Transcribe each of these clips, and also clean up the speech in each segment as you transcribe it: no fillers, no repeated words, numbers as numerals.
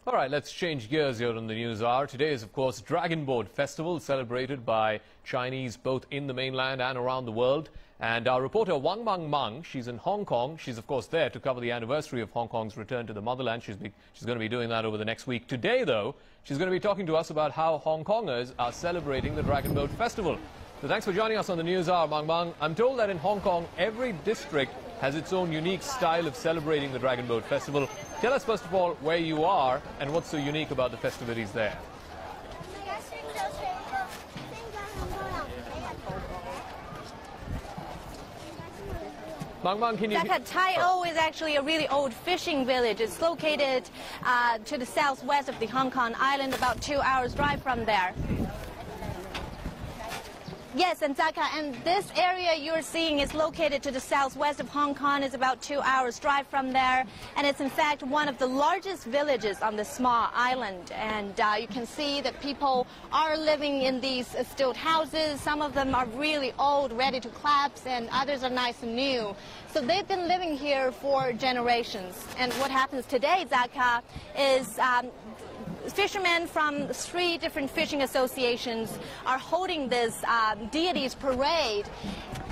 All right, let's change gears here on the News Hour. Today is, of course, Dragon Boat Festival, celebrated by Chinese both in the mainland and around the world. And our reporter Wang Mang, she's in Hong Kong. She's, of course, there to cover the anniversary of Hong Kong's return to the motherland. She's going to be doing that over the next week. Today, though, she's going to be talking to us about how Hong Kongers are celebrating the Dragon Boat Festival. So thanks for joining us on the News Hour, Mang. I'm told that in Hong Kong, every district has its own unique style of celebrating the Dragon Boat Festival. Tell us, first of all, where you are and what's so unique about the festivities there. Mang, can you... Tai O is actually a really old fishing village. It's located to the southwest of the Hong Kong island, about 2 hours drive from there. Yes, and Zaka, and this area you're seeing is located to the southwest of Hong Kong. It's about 2 hours drive from there, and it's in fact one of the largest villages on the small island. And you can see that people are living in these stilt houses. Some of them are really old, ready to collapse, and others are nice and new. So they've been living here for generations. And what happens today, Zaka, is fishermen from 3 different fishing associations are holding this deities parade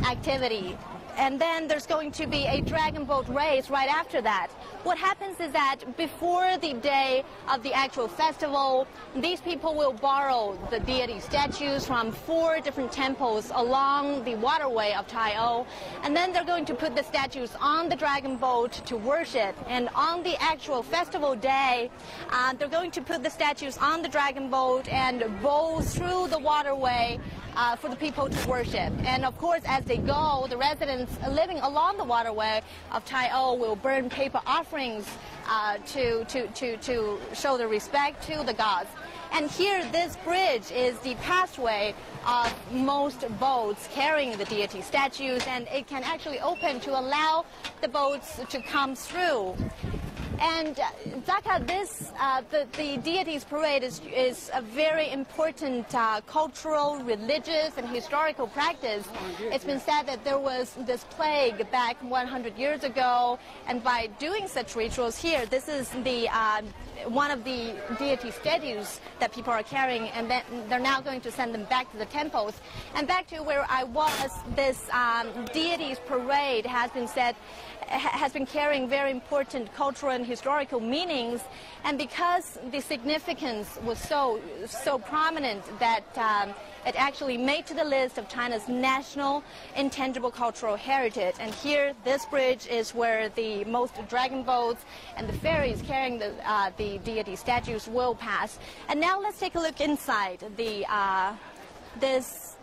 activity. And then there's going to be a dragon boat race right after that. What happens is that before the day of the actual festival, these people will borrow the deity statues from 4 different temples along the waterway of Tai O. And then they're going to put the statues on the dragon boat to worship. And on the actual festival day, they're going to put the statues on the dragon boat and roll through the waterway for the people to worship. And of course, as they go, the residents living along the waterway of Tai O will burn paper offerings to show their respect to the gods. And here, this bridge is the pathway of most boats carrying the deity statues, and it can actually open to allow the boats to come through. And Zaka, the deities parade is a very important cultural, religious, and historical practice. It's been said that there was this plague back 100 years ago, and by doing such rituals here, this is the one of the deity statues that people are carrying, and then they're now going to send them back to the temples. And back to where I was, this deities parade has been carrying very important cultural and historical meanings, and because the significance was so prominent that it actually made to the list of China's national intangible cultural heritage. And here, this bridge is where the most dragon boats and the ferries carrying the deity statues will pass. And now let's take a look inside this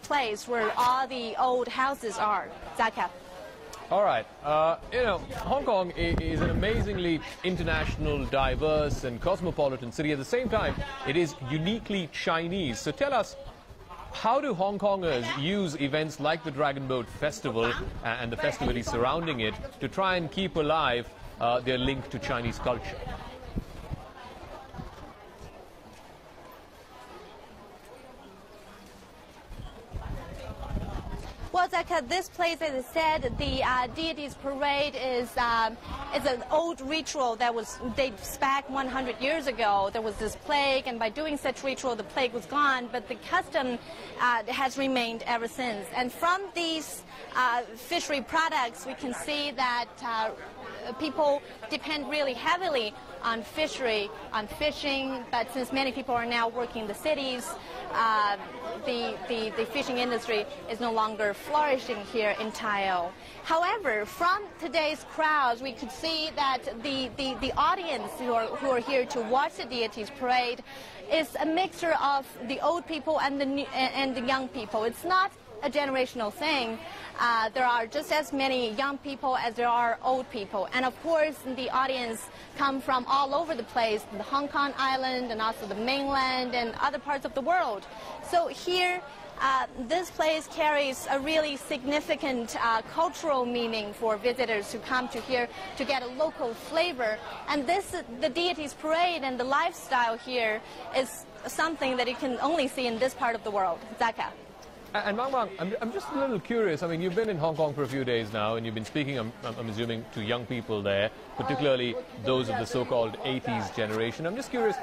place where all the old houses are. Zaka. All right. Hong Kong is an amazingly international, diverse, and cosmopolitan city. At the same time, it is uniquely Chinese. So tell us, how do Hong Kongers use events like the Dragon Boat Festival and the festivities surrounding it to try and keep alive their link to Chinese culture? Well, Zaka, this place, as I said, the deities parade is an old ritual that dates back 100 years ago. There was this plague, and by doing such ritual, the plague was gone, but the custom has remained ever since. And from these fishery products, we can see that people depend really heavily on fishery, on fishing, but since many people are now working in the cities, the fishing industry is no longer flourishing here in Tai O. However, from today's crowds, we could see that the audience who are here to watch the deities parade is a mixture of the old people and the young people. It's not a generational thing. There are just as many young people as there are old people. And of course, the audience come from all over the place, the Hong Kong island and also the mainland and other parts of the world. So here, this place carries a really significant cultural meaning for visitors who come to here to get a local flavor. And the deities parade and the lifestyle here is something that you can only see in this part of the world. Zaka. And Mang Mang, I'm just a little curious. I mean, you've been in Hong Kong for a few days now, and you've been speaking, I'm assuming, to young people there, particularly those of the so-called 80s generation. I'm just curious,